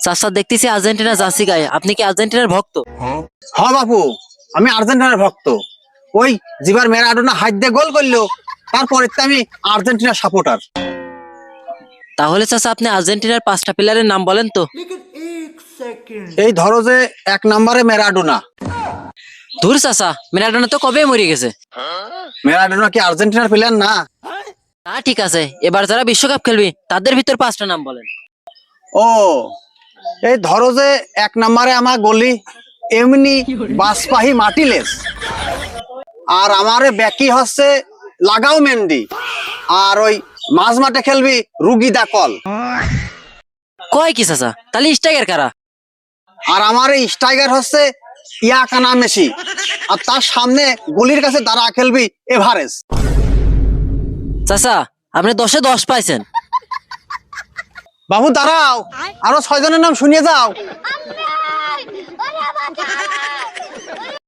চাচা দেখতেছি Argentina jersey গায়ে, আপনি কি আর্জেন্টিনার ভক্ত? হ্যাঁ বাপু, আমি আর্জেন্টিনার ভক্ত। ওই জিবার ম্যারাডোনা হাত দিয়ে গোল করলো, তারপরে তো আমি আর্জেন্টিনার সাপোর্টার। তাহলে চাচা আপনি আর্জেন্টিনার 5টা প্লেয়ারের নাম বলেন তো। এই ধরো যে 1 নম্বরে ম্যারাডোনা। ধুর চাচা, ম্যারাডোনা তো কবে মরে গেছে। ম্যারাডোনা কি আর্জেন্টিনার প্লেয়ার না? তা ঠিক আছে, এবার যারা বিশ্বকাপ খেলবে তাদের ভিতর 5টা নাম বলেন। ও, এই ধরো যে 1 নম্বরে আমার গলি এমনি বাসপাহি মার্টিনেজ, আর আমারে ব্যাকি হচ্ছে লাগাও মেন্ডি, আর ওই মাঝ মাঠে খেলবি রুগিদা কল। কয় কি চাচা, তাহলে স্ট্রাইকার কারা? আর আমার এই স্ট্রাইকার হচ্ছে ইয়াকানা মেসি, আর তার সামনে গলির কাছে দাঁড়া খেলবি এভারেজ। চাচা আপনি 10-এ 10 পাইছেন। বাবু দাঁড়াও, আরো 6 জনের নাম শুনিয়ে যাও।